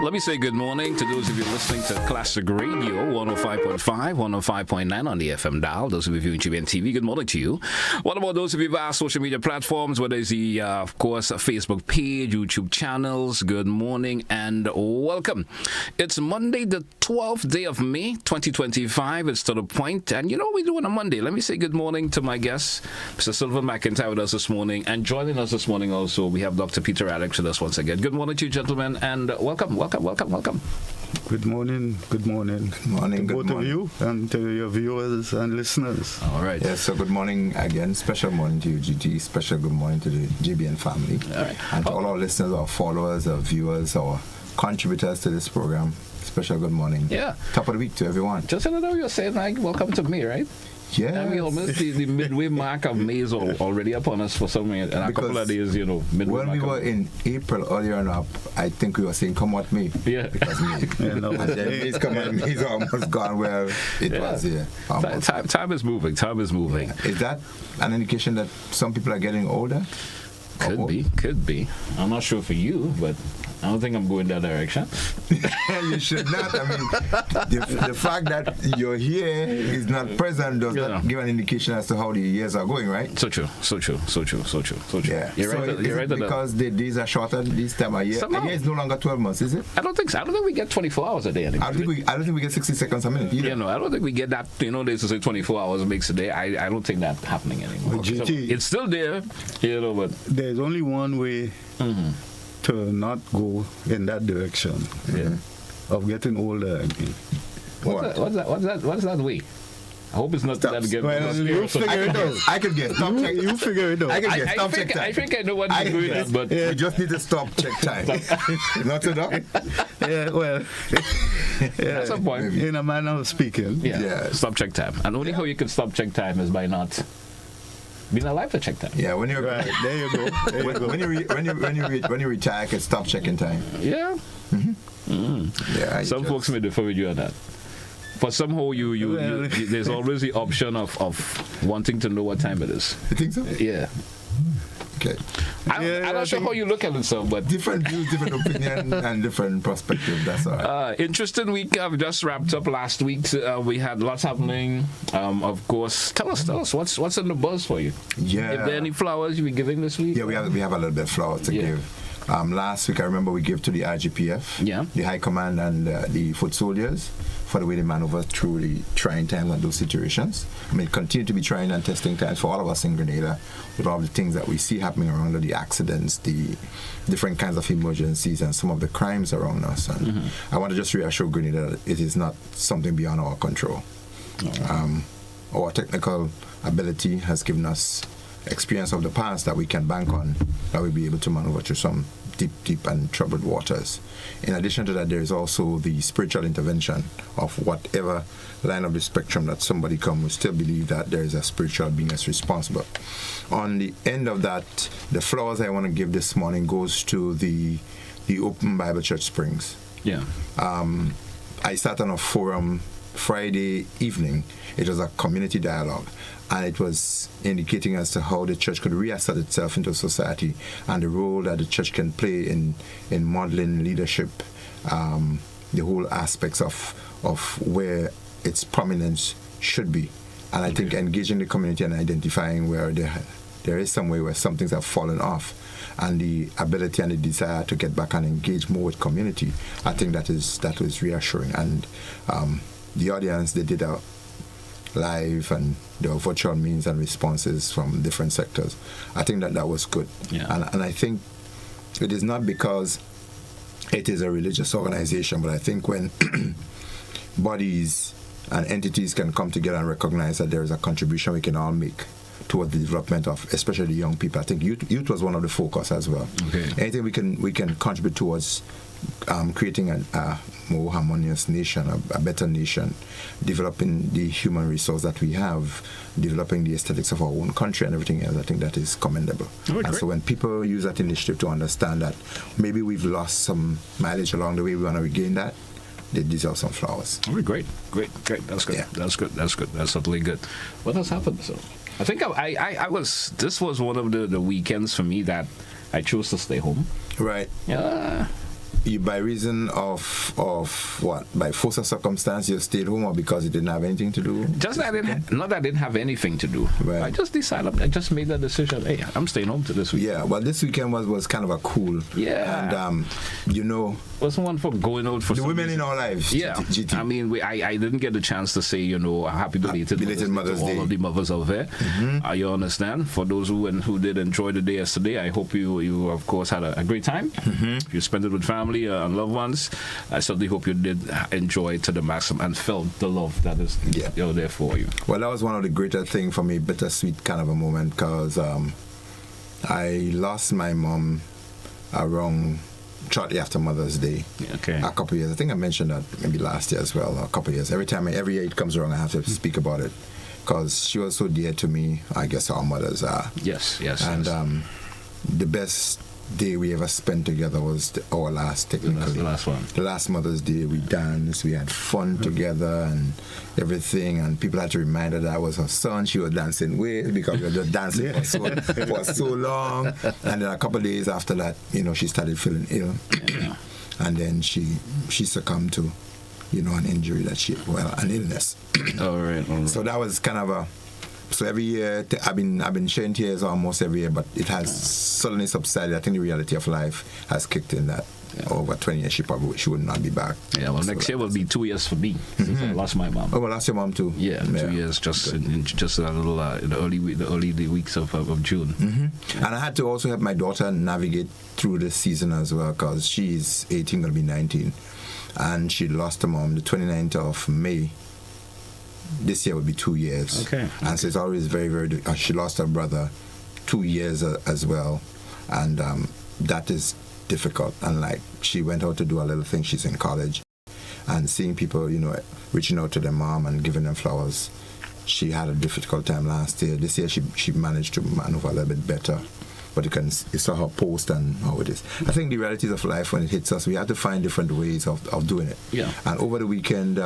Let me say good morning to those of you listening to Classic Radio 105.5, 105.9 on the FM dial. Those of you viewing GBN TV, good morning to you. What about those of you via social media platforms, whether it's the, of course, Facebook page, YouTube channels? Good morning and welcome. It's Monday, the 12th day of May, 2025. It's to the point. And you know what we do on a Monday? Let me say good morning to my guest, Mr. Sylvan McIntyre with us this morning. And joining us this morning also, we have Dr. Peter Radix with us once again. Good morning to you, gentlemen, and welcome. Good morning. Good morning. Good morning. To both of you and to your viewers and listeners. All right. Yes, so good morning again. Special morning to you, GT. Special good morning to the GBN family. All right. And to all our listeners, our followers, our viewers, our contributors to this program. Special good morning. Yeah. Top of the week to everyone. Just another you're saying, like, welcome to May, right? Yeah. And we almost the midway mark of May is already upon us for some and a couple of days, you know. When we were in April earlier on up, I think we were saying, come what May. Yeah. Because May. And then May's coming, May's almost gone where it was here. Time is moving. Yeah. Is that an indication that some people are getting older? Could be. I'm not sure for you, but I don't think I'm going that direction. You should not. I mean, the fact that you're here is not present does not give an indication as to how the years are going, right? So true. Yeah. You're right. Because the days are shorter this time of year. A year is no longer 12 months, is it? I don't think so. I don't think we get 24 hours a day anymore. I don't think we get 60 seconds a minute either. Yeah, no, I don't think we get that. You know, they used to say 24 hours makes a day. I don't think that's happening anymore. GT, so it's still there, you know, but there's only one way to not go in that direction of getting older again. What's that way? I hope it's not that again. Well, you figure it out. I could get stop check. You figure it out. I think I know what you're doing it, but we just need to stop check time. Not enough? Yeah, well, at some point, in a manner of speaking. Yeah. Stop check time. And only how you can stop check time is by not being alive to check time. Yeah, when you're right, there you go. When you retire, you can stop checking time. Yeah. Yeah. Some folks may differ with you on that. But somehow you there's always the option of wanting to know what time it is. You think so? Yeah. Okay. I'm not sure how you look at it, so, but different views, different opinion, and different perspective. That's all right. Interesting week. I've just wrapped up last week. We had lots happening. Of course, tell us what's in the buzz for you. Yeah. If there any flowers you be giving this week? Yeah, we have a little bit of flowers to give. Last week, I remember we gave to the IGPF, the High Command, and the foot soldiers for the way they maneuver through the trying times and those situations. I mean, continue to be trying and testing times for all of us in Grenada with all the things that we see happening around us, the accidents, the different kinds of emergencies, and some of the crimes around us. And I want to just reassure Grenada that it is not something beyond our control. Our technical ability has given us experience of the past that we can bank on, that we'll be able to maneuver through some deep and troubled waters. In addition to that, there is also the spiritual intervention of whatever line of the spectrum that somebody comes. We still believe that there is a spiritual being that's responsible. On the end of that, the flowers I want to give this morning goes to the Open Bible Church Springs. Yeah. I sat on a forum Friday evening. It was a community dialogue, and it was indicating as to how the church could reassert itself into society and the role that the church can play in modeling leadership, the whole aspects of where its prominence should be. And I think engaging the community and identifying where there is some way where some things have fallen off, and the ability and the desire to get back and engage more with community, I think that was reassuring. And the audience, they did a live and there were virtual means and responses from different sectors. I think that was good. Yeah. And I think it is not because it is a religious organization, but I think when bodies and entities can come together and recognize that there is a contribution we can all make towards the development of especially the young people. I think youth was one of the focus as well. Okay. Anything we can contribute towards creating a more harmonious nation, a better nation, developing the human resource that we have, developing the aesthetics of our own country and everything else, I think that is commendable. And so when people use that initiative to understand that maybe we've lost some mileage along the way, we want to regain that, they deserve some flowers. Oh, great. That's good. Yeah. That's good. That's certainly good. What has happened? So I think this was one of the weekends for me that I chose to stay home. Right. Yeah. you by reason of what? By force of circumstance, you stayed home, or because you didn't have anything to do? Just that not that I didn't have anything to do. Right. I just decided. I just made that decision. Hey, I'm staying home to this weekend. Yeah. Well, this weekend was kind of a cool. Yeah. And wasn't one for going out for the women reason. in our lives. Yeah. GT. I mean, I didn't get the chance to say a happy belated Mother's Day to all of the mothers out there. Mm-hmm. You understand? For those who did enjoy the day yesterday, I hope you of course had a great time. Mm-hmm. You spent it with family and loved ones. I certainly hope you did enjoy it to the maximum and felt the love that is there for you. Well, that was one of the greater things for me, bittersweet kind of a moment, because I lost my mom around shortly after Mother's Day. Okay. A couple of years. I think I mentioned that maybe last year as well, or a couple of years. Every year it comes around, I have to speak about it, because she was so dear to me. I guess our mothers are. Yes. And the best day we ever spent together was our last, technically. The last one. The last Mother's Day, we danced, we had fun together and everything, and people had to remind her that I was her son. She was dancing with, because we were just dancing for so long. And then a couple of days after that, she started feeling ill. Yeah. And then she succumbed to, an injury an illness. All right. So that was kind of so every year, I've been shedding tears almost every year, but it has suddenly subsided. I think the reality of life has kicked in that over 20 years she would not be back. Yeah, well, next year will be 2 years for me since I lost my mom. Oh, well, lost your mom too? Yeah, 2 years, just a little in the early weeks of June. Mm-hmm. And I had to also help my daughter navigate through this season as well, because she's 18, going to be 19, and she lost her mom the 29th of May. This year would be 2 years. Okay. And so it's always very, very... she lost her brother 2 years as well. And that is difficult. And she went out to do a little thing. She's in college. And seeing people, reaching out to their mom and giving them flowers. She had a difficult time last year. This year she managed to maneuver a little bit better. But you saw her post and how it is. I think the realities of life, when it hits us, we have to find different ways of doing it. Yeah. And over the weekend...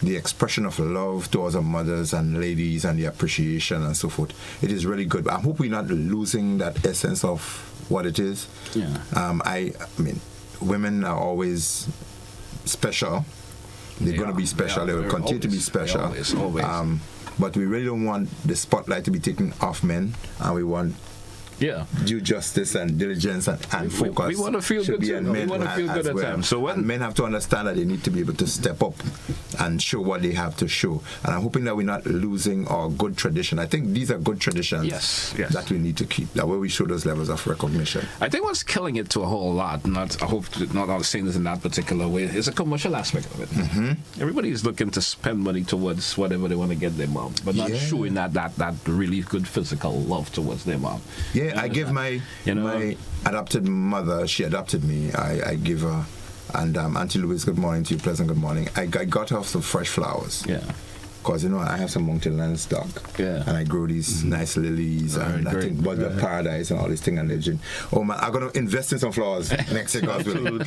the expression of love towards our mothers and ladies and the appreciation and so forth, it is really good. I hope we're not losing that essence of what it is. Yeah. I mean, women are always special. They're going to be special. They will continue to be special. Always. But we really don't want the spotlight to be taken off men, and we want due justice and diligence and focus. We want to feel good too. We want to feel good at times. So and men have to understand that they need to be able to step up and show what they have to show. And I'm hoping that we're not losing our good tradition. I think these are good traditions that we need to keep. That way we show those levels of recognition. I think what's killing it to a whole lot, not saying this in that particular way, is a commercial aspect of it. Mm-hmm. Everybody's looking to spend money towards whatever they want to get their mom, but not showing that really good physical love towards their mom. Yeah, I give my adopted mother, she adopted me, I give her, and Auntie Louise, good morning to you, pleasant good morning. I got her some fresh flowers. Yeah. Because, I have some Mountain stock. Yeah. And I grow these nice lilies, and I think Bud of Paradise and all these things. And oh man, I'm going to invest in some flowers next year, God's willing.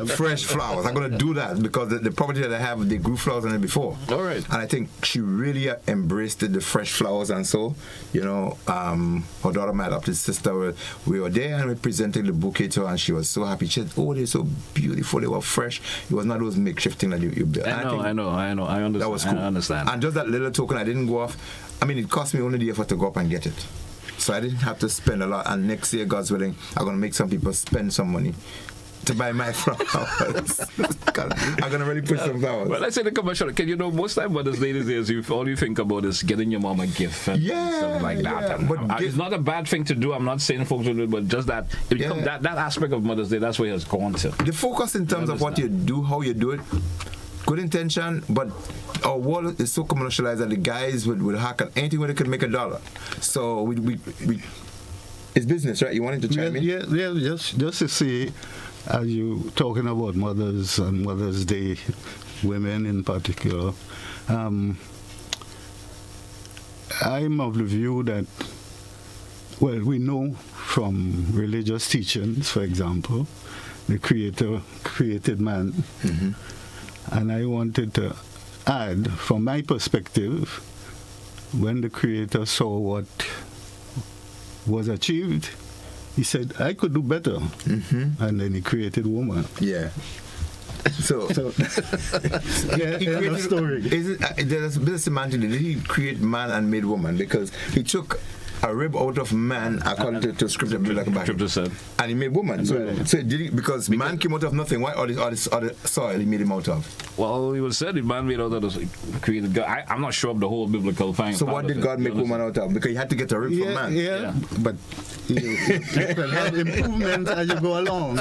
Fresh flowers. I'm going to do that because the property that I have, they grew flowers in it before. All right. And I think she really embraced the fresh flowers. And so, her daughter, my adopted sister, we were there and we presented the bouquet to her, and she was so happy. She said, oh, they're so beautiful. They were fresh. It was not those makeshift things that you built. I know. I understand. That was cool. I understand. And just that little token, I didn't go off. I mean, it cost me only the effort to go up and get it. So I didn't have to spend a lot. And next year, God's willing, I'm going to make some people spend some money to buy my flowers. I'm going to really push some flowers. Well, I say the commercial. Most time Mother's Day is all you think about is getting your mom a gift and stuff like that. But it's not a bad thing to do. I'm not saying folks will do it, but just that that aspect of Mother's Day, that's where it's gone to. The focus in terms of what you do, how you do it, good intention, but our world is so commercialized that the guys would hack on anything where they could make $1. So we it's business, right? You wanted to chime in? Yeah, just to see, as you talking about mothers and Mother's Day, women in particular, I'm of the view that, we know from religious teachings, for example, the Creator created man. Mm-hmm. And I wanted to add, from my perspective, when the Creator saw what was achieved, he said, I could do better. And then he created woman. Yeah. So yeah, he created story. There's a bit of semantic. Did he create man and made woman? Because he took a rib out of man according to scripture, and he made woman. So did he, because man came out of nothing. Why all this other soil he made him out of? Well, he was said the man made out of the created God. I'm not sure of the whole biblical thing. So what did God make woman out of? Because he had to get a rib from man. Yeah. But you can have improvements as you go along.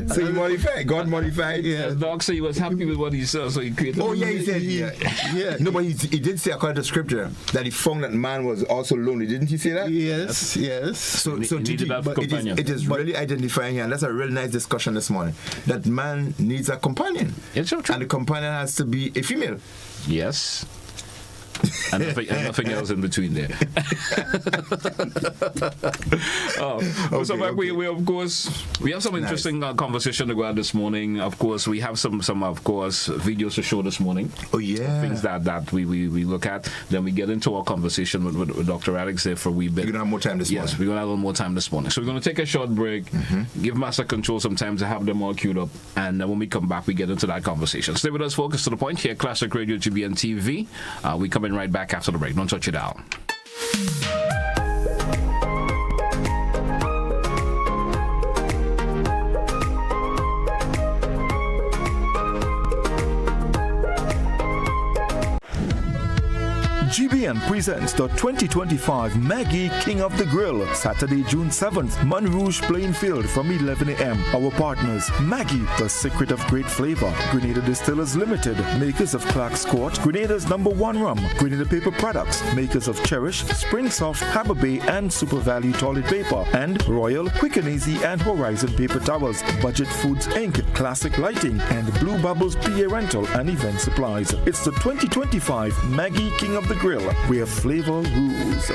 So he modified. God modified. Yeah. Doc said he was happy with what he saw, so he created. Oh yeah, he said yeah. No, but he did say according to scripture that he found that man was also lonely. Didn't he say that? Yes. So it is really identifying here, and that's a really nice discussion this morning. That man needs a companion. It's so true. And the companion has to be a female. Yes. And nothing else in between there. We of course we have some interesting conversation to go on this morning. Of course, we have some of course videos to show this morning. Oh yeah, things that we look at. Then we get into our conversation with Dr. Radix there for a wee bit. We're gonna have more time this morning. Yes, we're gonna have a little more time this morning. So we're gonna take a short break, give Master Control some time to have them all queued up, and when we come back, we get into that conversation. Stay with us, focus to the point here. Classic Radio GBN TV. We coming right back after the break. Don't touch it out. GBN presents the 2025 Maggie King of the Grill, Saturday, June 7th, Monrouge Plainfield from 11 a.m. Our partners, Maggie, the secret of great flavor, Grenada Distillers Limited, makers of Clark's Court, Grenada's #1 rum, Grenada Paper Products, makers of Cherish, Spring Soft, Harbour Bay and Super Value Toilet Paper, and Royal, Quick and Easy and Horizon Paper Towels, Budget Foods Inc., Classic Lighting, and Blue Bubbles PA Rental and Event Supplies. It's the 2025 Maggie King of the Grill, where flavor rules.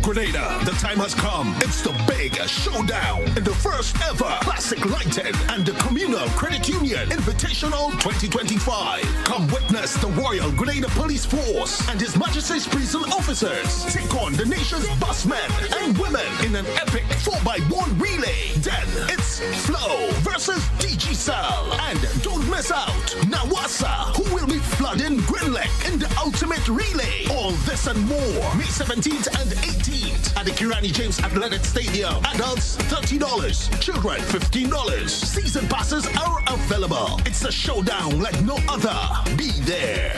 Grenada, the time has come. It's the big showdown in the first ever Classic Lighting and the Communal Credit Union Invitational 2025. Come witness the Royal Grenada Police Force and His Majesty's prison officers take on the nation's busmen and women in an epic 4x1 relay. Then it's Flow versus DG Sal. And don't miss out, Nawasa, who will be flooding Grenlec in the ultimate relay. All this and more, May 17th and 18th. At the Kirani James Athletic Stadium. Adults $30, children $15. Season passes are available. It's a showdown like no other. Be there.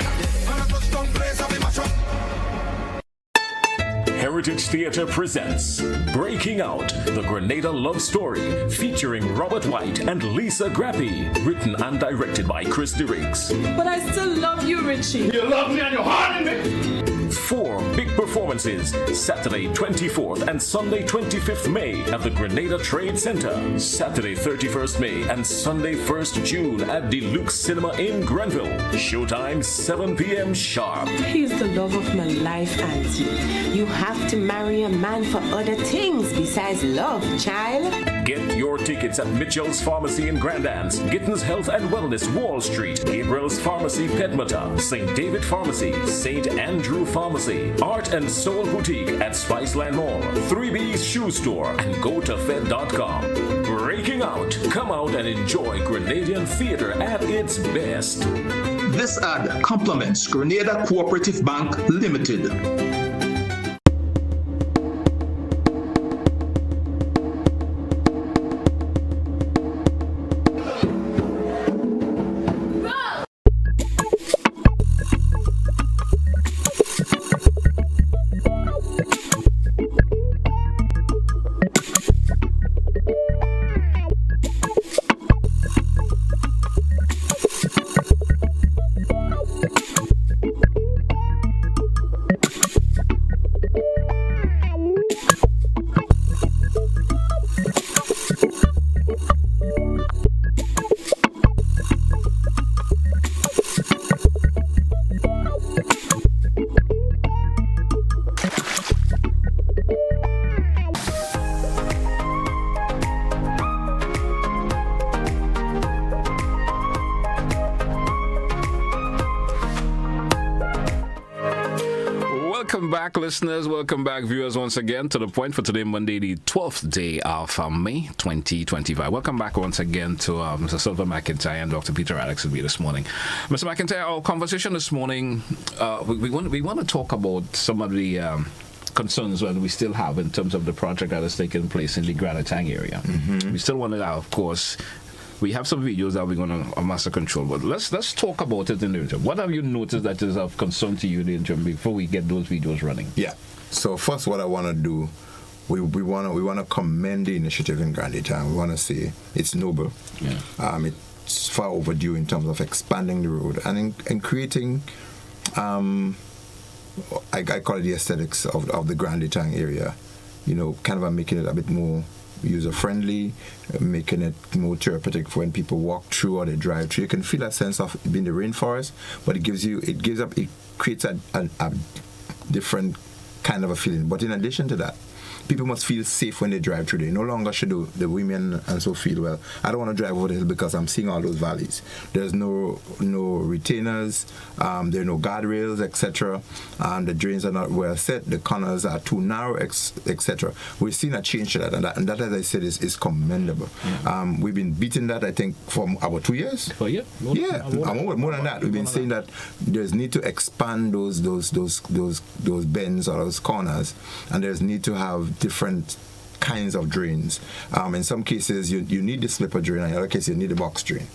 Heritage Theatre presents Breaking Out, the Grenada Love Story, featuring Robert White and Lisa Grappi, written and directed by Chris DeRiggs. But I still love you, Richie. You love me and you're hard in me. 4 big performances, Saturday 24th and Sunday 25th May at the Grenada Trade Center, Saturday 31st May and Sunday 1st June at Deluxe Cinema in Grenville. Showtime 7 p.m. sharp. He's the love of my life, Auntie. You have to marry a man for other things besides love, child. Get your tickets at Mitchell's Pharmacy in Grand Anse, Gittins Health and Wellness Wall Street, Gabriel's Pharmacy Pedmata, St. David Pharmacy, St. Andrew Pharmacy, Art and Soul Boutique at Spiceland Mall, 3B's Shoe Store, and GoToFed.com. Breaking Out. Come out and enjoy Grenadian theater at its best. This ad complements Grenada Cooperative Bank Limited. Welcome back, listeners. Welcome back, viewers, once again to The Point for today, Monday, the 12th day of May 2025. Welcome back once again to Mr. Sylvan McIntyre and Dr. Peter Radix with me this morning. Mr. McIntyre, our conversation this morning, we want to talk about some of the concerns that we still have in terms of the project that is taking place in the Granatang area. Mm-hmm. We still want to, of course, we have some videos that we're going to master control, but let's talk about it in the interim. What have you noticed that is of concern to you in the interim before we get those videos running? Yeah. So first, what I want to do, we want to commend the initiative in Granatang. We want to say it's noble. Yeah. It's far overdue in terms of expanding the road and in creating, I call it the aesthetics of the Granatang area. You know, kind of making it a bit more user-friendly, making it more therapeutic for when people walk through or they drive through. You can feel a sense of being the rainforest, but it creates a different kind of a feeling. But in addition to that, people must feel safe when they drive through. They no longer should the women and so feel, well, I don't want to drive over the hill because I'm seeing all those valleys. There's no retainers, there are no guardrails, etc. The drains are not well set, the corners are too narrow, etc. We've seen a change to that, and that, as I said, is commendable. Yeah. We've been beating that, I think, for about 2 years. More than that. We've been saying that there's need to expand those bends or those corners, and there's need to have different kinds of drains. In some cases, you need the slipper drain, and in other cases, you need the box drain.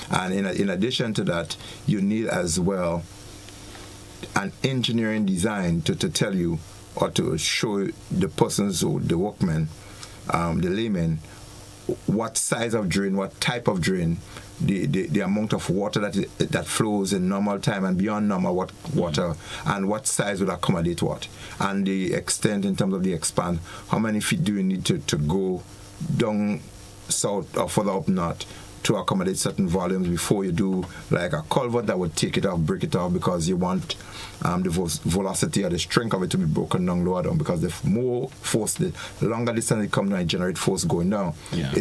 And in addition to that, you need as well an engineering design to tell you or to show the persons or the workmen, the laymen, what size of drain, what type of drain, the amount of water that flows in normal time and beyond normal water, and what size will accommodate what, and the extent in terms of the expand. How many feet do you need to go down south or further up north to accommodate certain volumes before you do like a culvert that would take it off, break it off, because you want the velocity or the strength of it to be broken down lower down, because the more force, the longer distance it comes down, it generate force going down. Yeah.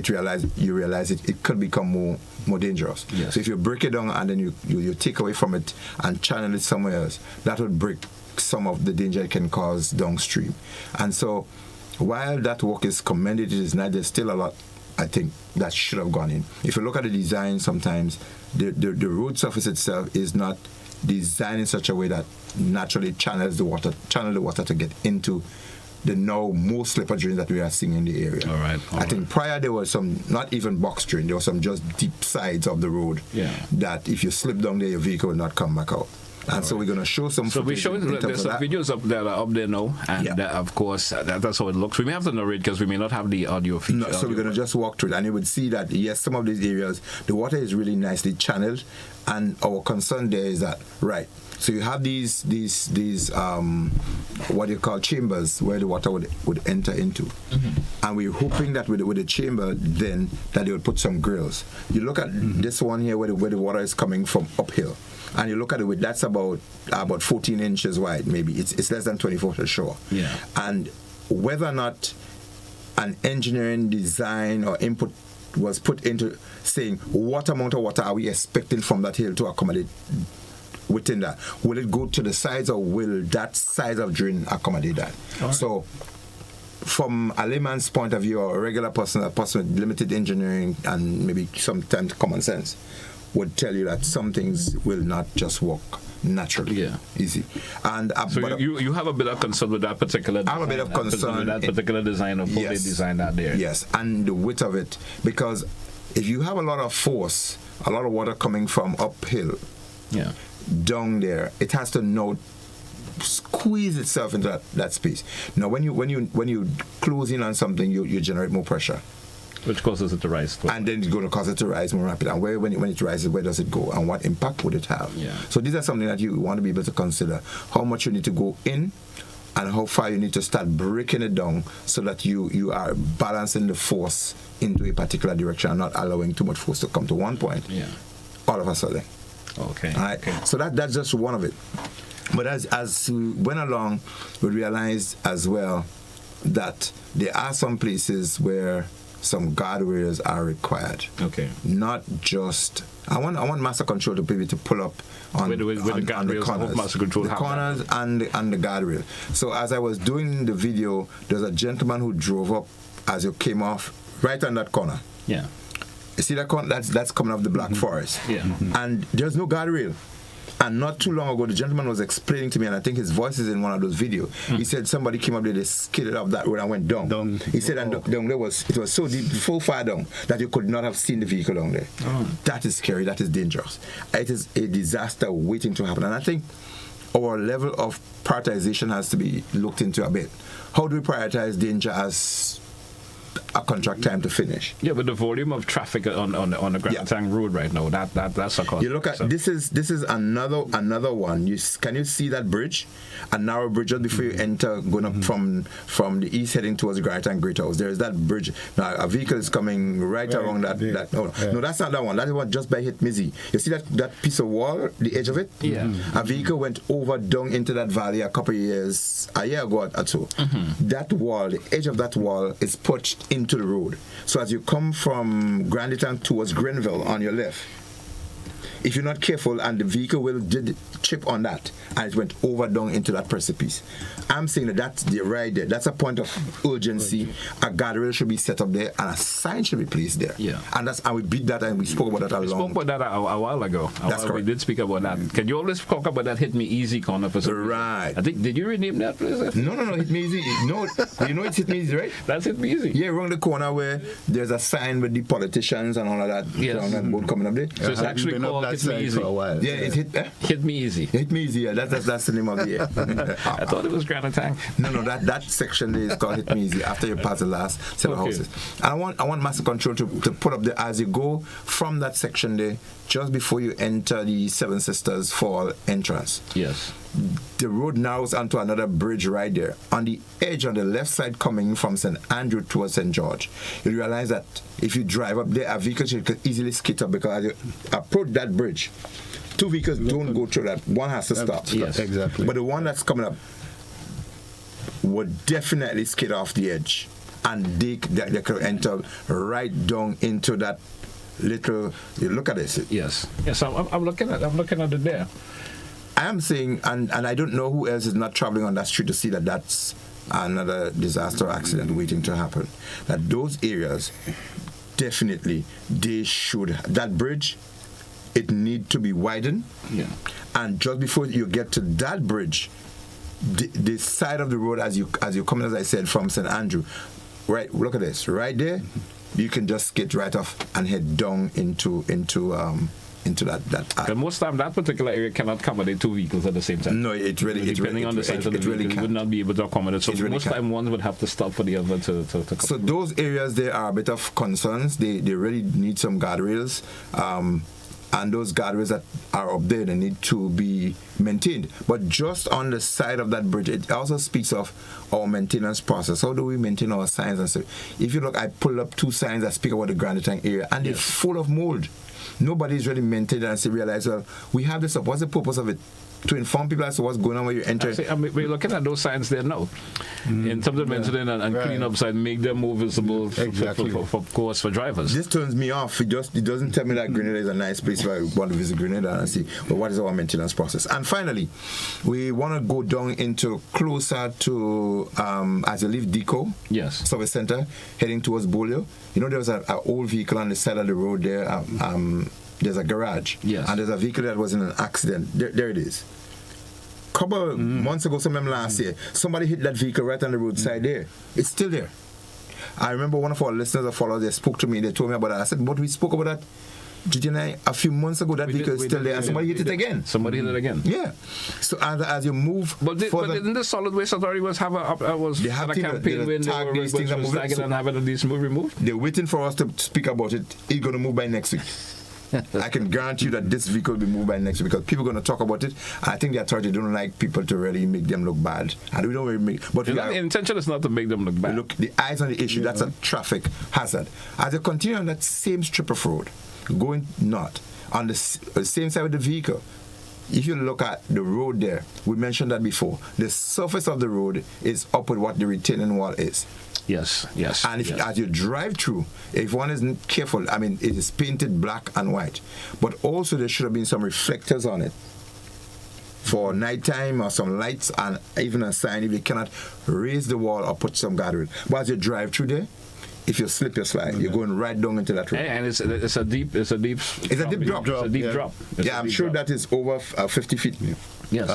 You realize it could become more dangerous. Yes. So if you break it down and then you take away from it and channel it somewhere else, that would break some of the danger it can cause downstream. And so while that work is commended, it is not, there's still a lot, I think, that should have gone in. If you look at the design, sometimes the road surface itself is not designed in such a way that naturally channel the water to get into the now more slipper drains that we are seeing in the area. All right. I think prior there was some, not even box drain, there was some just deep sides of the road that if you slip down there, your vehicle will not come back out. And so we're going to show some. So we're showing there's some videos up there now, and of course that's how it looks. We may have to narrate because we may not have the audio feature. No, so we're going to just walk through it, and you would see that yes, some of these areas the water is really nicely channeled, and our concern there is that so you have these what you call chambers where the water would enter into, and we're hoping that with the chamber then that they would put some grills. You look at this one here where the water is coming from uphill. And you look at it, that's about 14 inches wide, maybe. It's less than 24 for sure. Yeah. And whether or not an engineering design or input was put into saying what amount of water are we expecting from that hill to accommodate within that? Will it go to the sides, or will that size of drain accommodate that? Right. So from a layman's point of view, or a regular person, a person with limited engineering and maybe sometimes common sense, would tell you that some things will not just work naturally, easy. And so you have a bit of concern with that particular design. I have a bit of concern with that particular design of how they designed that there. Yes, and the width of it, because if you have a lot of force, a lot of water coming from uphill, down there, it has to now squeeze itself into that space. Now, when you close in on something, you generate more pressure. Which causes it to rise. And then it's going to cause it to rise more rapidly. And when it rises, where does it go? And what impact would it have? Yeah. So these are something that you want to be able to consider. How much you need to go in and how far you need to start breaking it down so that you are balancing the force into a particular direction and not allowing too much force to come to one point. Yeah. All of a sudden. Okay. All right. Okay. So that's just one of it. But as we went along, we realized as well that there are some places where some guardrails are required. Okay. Not just. I want master control to be able to pull up on the corners, master control the corners and the guardrail. So as I was doing the video, there's a gentleman who drove up as you came off right on that corner. Yeah. You see that corner? That's coming off the Black Forest. Yeah. And there's no guardrail. And not too long ago, the gentleman was explaining to me, and I think his voice is in one of those videos. He said somebody came up there, they skidded up that road and went down. He said, and down there it was so deep, so far down, that you could not have seen the vehicle down there. That is scary. That is dangerous. It is a disaster waiting to happen. And I think our level of prioritization has to be looked into a bit. How do we prioritize danger as a contract time to finish? Yeah, but the volume of traffic on the Grand Tang Road right now, that's a cost. You look at this is another one. Can you see that bridge? A narrow bridge just before you enter, going up from the east heading towards the Grand Tang Great House. There is that bridge. Now a vehicle is coming right along that. No, that's not that one. That is one just by Hitmizi. You see that piece of wall, the edge of it? Yeah. A vehicle went down into that valley a year ago or so. That wall, the edge of that wall is pushed into the road. So as you come from Granditan towards Grenville on your left, if you're not careful, and the vehicle did chip on that, and it went down into that precipice. I'm saying that's the right there. That's a point of urgency. A guardrail should be set up there, and a sign should be placed there. Yeah. And we beat that, and we spoke about that We spoke about that a while ago. That's correct. We did speak about that. Can you always talk about that Hit Me Easy corner for some Right. I think, did you rename that place? No, Hit Me Easy. No, you know it's Hit Me Easy, right? That's Hit Me Easy. Yeah, around the corner where there's a sign with the politicians and all of that. Yes. That boat coming up there. So it's actually called Hit Me Easy. Yeah, it's Hit Me Easy. Hit Me Easy. Yeah, that's the name of the. I thought it was Grand Tang. No, that section there is called Hit Me Easy after you pass the last set of houses. And I want master control to put up there as you go from that section there, just before you enter the Seven Sisters Fall entrance. Yes. The road narrows onto another bridge right there. On the edge, on the left side, coming from St. Andrew towards St. George, you realize that if you drive up there, a vehicle could easily skid up, because as you approach that bridge, two vehicles don't go through that. One has to stop. Yes, exactly. But the one that's coming up would definitely skid off the edge, and they could enter right down into that little. You look at this. Yes. I'm looking at it there. I am saying, and I don't know who else is not traveling on that street to see that that's another disaster accident waiting to happen. That those areas, definitely, they should. That bridge, it need to be widened. Yeah. And just before you get to that bridge, the side of the road as you come, as I said, from St. Andrew, right? Look at this, right there. You can just skate right off and head down into that. But most time that particular area cannot accommodate two vehicles at the same time. No, depending on the size of the vehicle, you would not be able to accommodate. So most time one would have to stop for the other to come. So those areas there are a bit of concerns. They really need some guardrails. And those guardrails that are up there, they need to be maintained. But just on the side of that bridge, it also speaks of our maintenance process. How do we maintain our signs and stuff? If you look, I pulled up two signs that speak about the Grand Tang area, and they're full of mold. Nobody's really maintained it, and realize, well, we have this up. What's the purpose of it? To inform people as to what's going on when you enter. We're looking at those signs there now. In terms of maintaining and clean up signs, make them more visible for drivers. This turns me off. It doesn't tell me that Grenada is a nice place if I want to visit Grenada and see, but what is our maintenance process? And finally, we want to go down into closer to, as you leave Deco, Service Center, heading towards Bolio. You know, there was an old vehicle on the side of the road there. There's a garage, and there's a vehicle that was in an accident. There it is. Couple months ago, sometime last year, somebody hit that vehicle right on the roadside there. It's still there. I remember one of our listeners or followers, they spoke to me, they told me about that. I said, but we spoke about that, GTNI, a few months ago. That vehicle is still there, and somebody hit it again. Somebody hit it again. Yeah. So as you move, but didn't the Solid Waste Authority have a campaign when they were tagging and having these removed? They're waiting for us to speak about it. It's going to move by next week. I can guarantee you that this vehicle will be moved by next week, because people are going to talk about it. I think the authority don't like people to really make them look bad, and we don't really make. But the intention is not to make them look bad. Look, the eyes on the issue. That's a traffic hazard. As you continue on that same strip of road, going north on the same side of the vehicle, if you look at the road there, we mentioned that before. The surface of the road is up with what the retaining wall is. Yes. And as you drive through, if one isn't careful, I mean, it is painted black and white. But also there should have been some reflectors on it for nighttime, or some lights, and even a sign if you cannot raise the wall or put some guardrail. But as you drive through there, if you slip, you slide. You're going right down into that road. And it's a deep drop. It's a deep drop. I'm sure that is over 50 feet. Yes.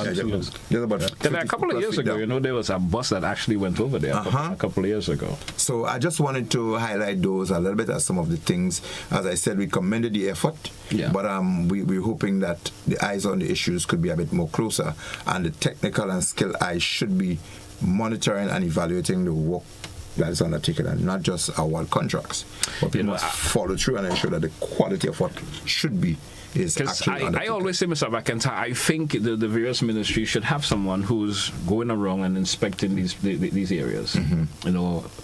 There's about a couple of years ago, there was a bus that actually went over there a couple of years ago. So I just wanted to highlight those a little bit as some of the things. As I said, we commended the effort, but we're hoping that the eyes on the issues could be a bit more closer, and the technical and skilled eyes should be monitoring and evaluating the work that is undertaken, and not just award contracts. But we must follow through and ensure that the quality of what should be is actually undertaken. I always say, Mr. McIntyre, I think the various ministries should have someone who's going around and inspecting these areas.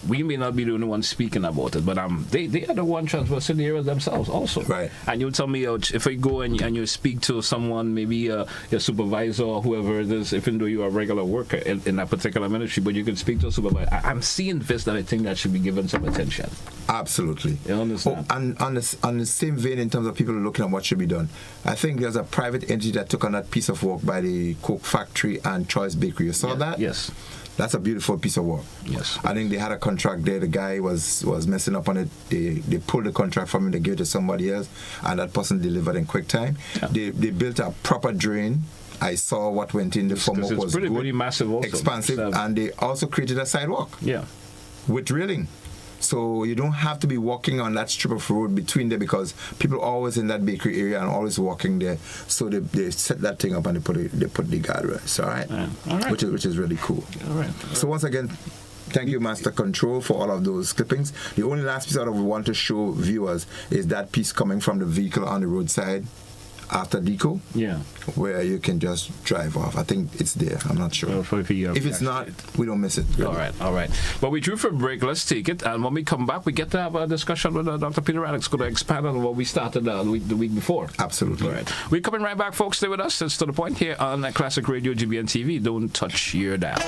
We may not be the only ones speaking about it, but they are the one traversing the areas themselves also. Right. And you tell me, if I go and you speak to someone, maybe your supervisor or whoever it is, even though you are a regular worker in that particular ministry, but you can speak to a supervisor. I'm seeing this that I think that should be given some attention. Absolutely. You understand? And on the same vein, in terms of people looking at what should be done, I think there's a private entity that took on that piece of work by the Coke Factory and Choice Bakery. You saw that? Yes. That's a beautiful piece of work. Yes. I think they had a contract there. The guy was messing up on it. They pulled the contract from him. They gave it to somebody else, and that person delivered in quick time. Yeah. They built a proper drain. I saw what went in. The formwork was good, pretty massive, also expansive, and they also created a sidewalk. Yeah. With railing. So you don't have to be walking on that strip of road between there, because people are always in that bakery area and always walking there. So they set that thing up and they put the guardrails. All right. Which is really cool. All right. So once again, thank you, Master Control, for all of those clippings. The only last piece I would want to show viewers is that piece coming from the vehicle on the roadside after deco, where you can just drive off. I think it's there. I'm not sure. If it's not, we don't miss it. Really. All right. Well, we drew for a break. Let's take it. And when we come back, we get to have a discussion with Dr. Peter Radix, going to expand on what we started the week before. Absolutely. All right. We're coming right back, folks. Stay with us. It's To The Point here on Classic Radio GBN TV. Don't touch your dial.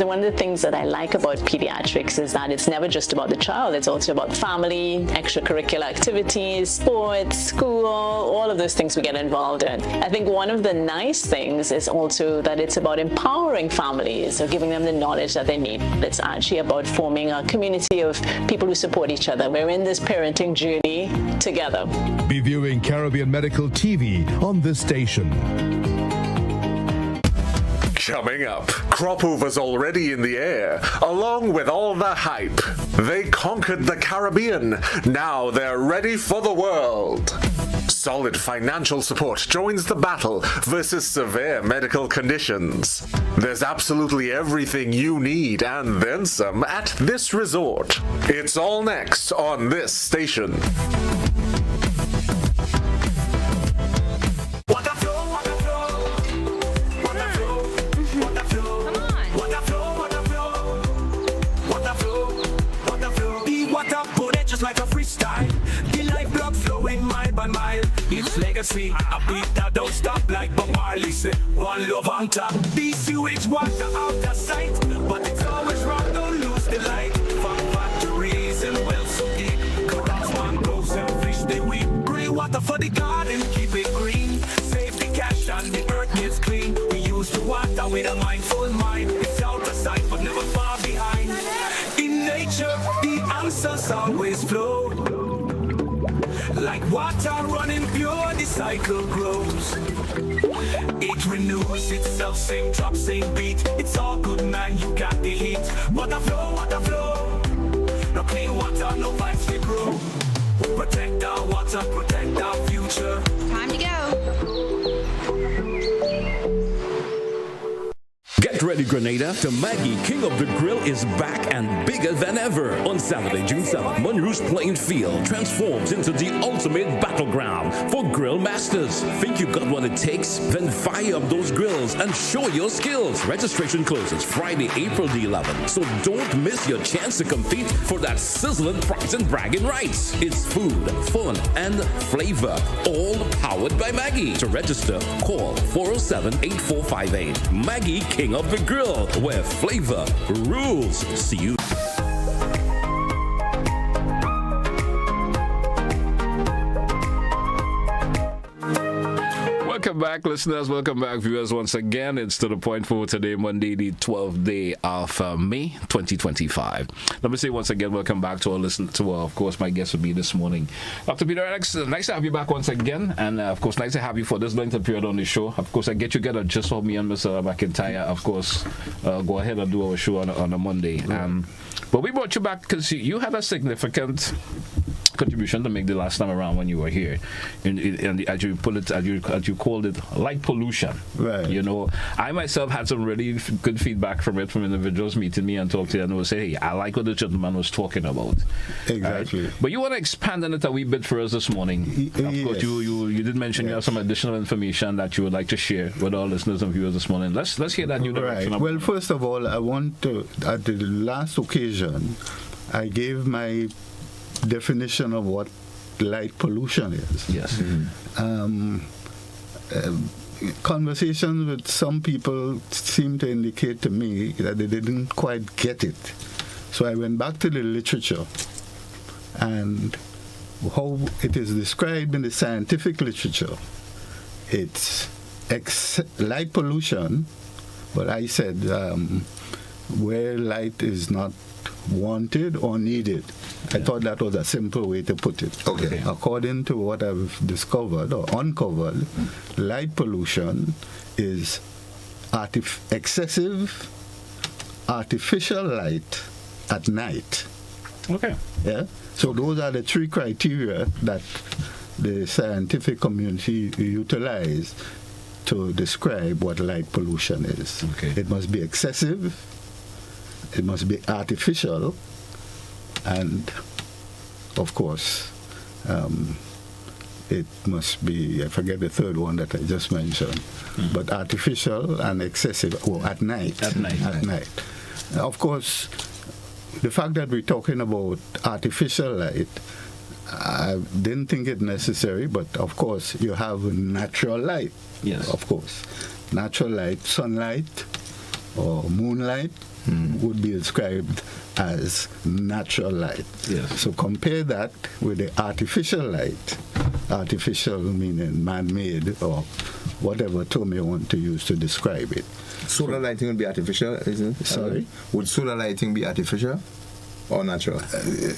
One of the things that I like about pediatrics is that it's never just about the child. It's also about family, extracurricular activities, sports, school, all of those things we get involved in. I think one of the nice things is also that it's about empowering families or giving them the knowledge that they need. It's actually about forming a community of people who support each other. We're in this parenting journey together. Be viewing Caribbean Medical TV on this station. Coming up, crop over's already in the air, along with all the hype. They conquered the Caribbean, now they're ready for the world. Solid financial support joins the battle versus severe medical conditions. There's absolutely everything you need and then some at this resort. It's all next on this station. Like a freestyle, the life blood flowing mile by mile. It's legacy, a beat that don't stop like Bob Marley said. One love on top. The sewage water out of sight, but it's always wrong. Don't lose the light. From factories and wells so deep, corals, mangroves and fish they weep. Bring water for the garden, keep it green. Save the cash and the earth gets clean. We use the water with a mindful mind. It's out of sight, but never far behind. In nature, the answers always flow. Like water running pure, the cycle grows. It renews itself, same drop, same beat. It's all good, man, you got the heat. Water flow. No clean water, no vibes they grow. Protect our water, protect our future. Time to go. Get Get ready, Grenada. The Maggie King of the Grill is back and bigger than ever. On Saturday, June 7th, Monroe's playing field transforms into the ultimate battleground for grill masters. Think you got what it takes? Then fire up those grills and show your skills. Registration closes Friday, April the 11th. So don't miss your chance to compete for that sizzling prize and bragging rights. It's food, fun, and flavor, all powered by Maggie. To register, call 407-8458. Maggie King of the Grill, where flavor rules. See you. Welcome back, listeners. Welcome back, viewers. Once again, it's To The Point for today, Monday, the 12th day of May, 2025. Let me say once again, welcome back to our listeners. Of course, my guest will be this morning, Dr. Peter Radix. Nice to have you back once again, and of course, nice to have you for this length of period on the show. Of course, I get you together just for me and Mr. McIntyre. Of course, go ahead and do our show on a Monday. But we brought you back because you had a significant contribution to make the last time around when you were here, as you put it, as you called it, light pollution. Right. You know, I myself had some really good feedback from individuals meeting me and talking to them and say, hey, I like what the gentleman was talking about. Exactly. Right? But you want to expand on it a wee bit for us this morning. Of course, you did mention you have some additional information that you would like to share with our listeners and viewers this morning. Let's hear that new direction. Right. Well, first of all, I want to, at the last occasion, I gave my definition of what light pollution is. Yes. Conversations with some people seem to indicate to me that they didn't quite get it. So I went back to the literature and how it is described in the scientific literature. It's light pollution, but I said where light is not wanted or needed. I thought that was a simple way to put it. Okay. According to what I've discovered or uncovered, light pollution is excessive artificial light at night. Okay. Yeah. So those are the three criteria that the scientific community utilize to describe what light pollution is. Okay. It must be excessive, it must be artificial, and of course it must be, I forget the third one that I just mentioned, but artificial and excessive, at night. At night. Of course, the fact that we're talking about artificial light, I didn't think it necessary, but of course you have natural light. Yes. Of course. Natural light, sunlight or moonlight would be described as natural light. Yes. So compare that with the artificial light. Artificial meaning man-made or whatever term you want to use to describe it. Solar lighting would be artificial, isn't it? Sorry? Would solar lighting be artificial or natural?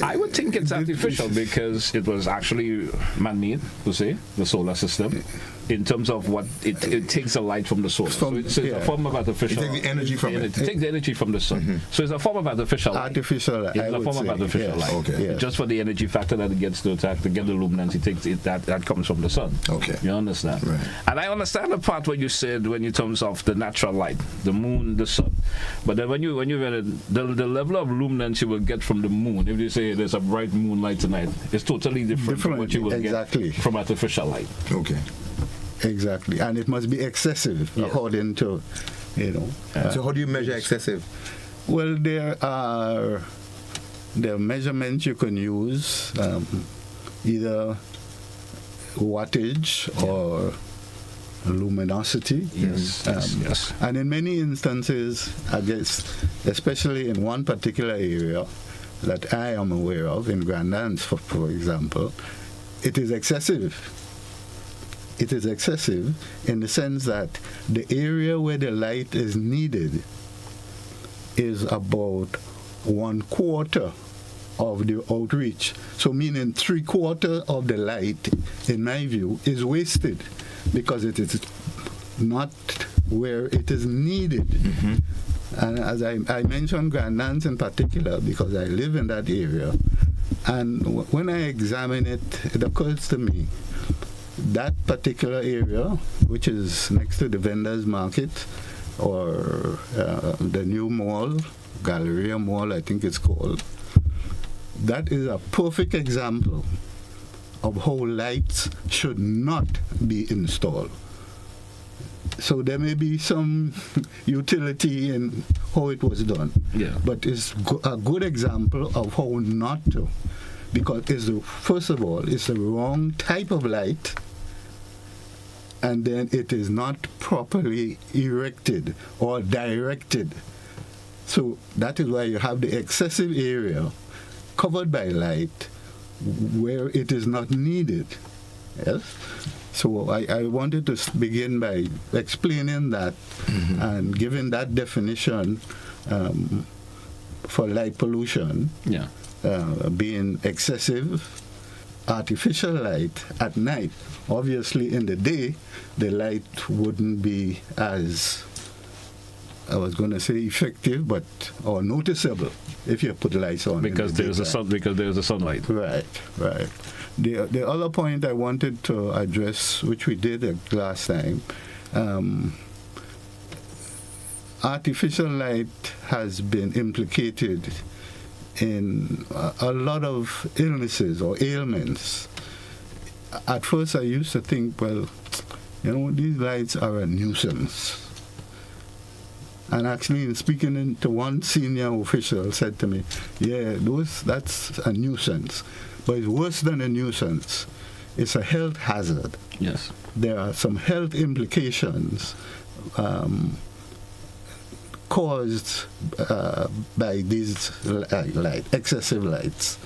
I would think it's artificial because it was actually man-made, to say, the solar system, in terms of what it takes the light from the source. So it's a form of artificial. It takes the energy from it. It takes the energy from the sun. So it's a form of artificial light. Artificial light. It's a form of artificial light. Okay. Yes. Just for the energy factor that it gets to attack, to get the luminance, that comes from the sun. Okay. You understand? Right. And I understand the part where you said, when you terms of the natural light, the moon, the sun. But then when you the level of luminance you will get from the moon, if you say there's a bright moonlight tonight, it's totally different from what you will get from artificial light. Okay. Exactly. And it must be excessive, according to, so how do you measure excessive? Well, there are measurements you can use, either wattage or luminosity. Yes. And in many instances, I guess, especially in one particular area that I am aware of, in Grandlands, for example, it is excessive. It is excessive in the sense that the area where the light is needed is about 1/4 of the outreach. So meaning 3/4 of the light, in my view, is wasted because it is not where it is needed. And as I mentioned Grandlands in particular because I live in that area, and when I examine it, it occurs to me that particular area, which is next to the vendors market, or the new mall, Galleria Mall, I think it's called. That is a perfect example of how lights should not be installed. So there may be some utility in how it was done, but it's a good example of how not to, because first of all, it's the wrong type of light, and then it is not properly erected or directed. So that is why you have the excessive area covered by light where it is not needed. Yes? So I wanted to begin by explaining that and giving that definition for light pollution being excessive artificial light at night. Obviously in the day the light wouldn't be as, I was going to say effective, or noticeable if you put lights on. Because there's a sunlight. Right. The other point I wanted to address, which we did last time, artificial light has been implicated in a lot of illnesses or ailments. At first I used to think, well, these lights are a nuisance. And actually, speaking to one senior official, said to me, that's a nuisance. But it's worse than a nuisance. It's a health hazard. Yes. There are some health implications caused by these excessive lights.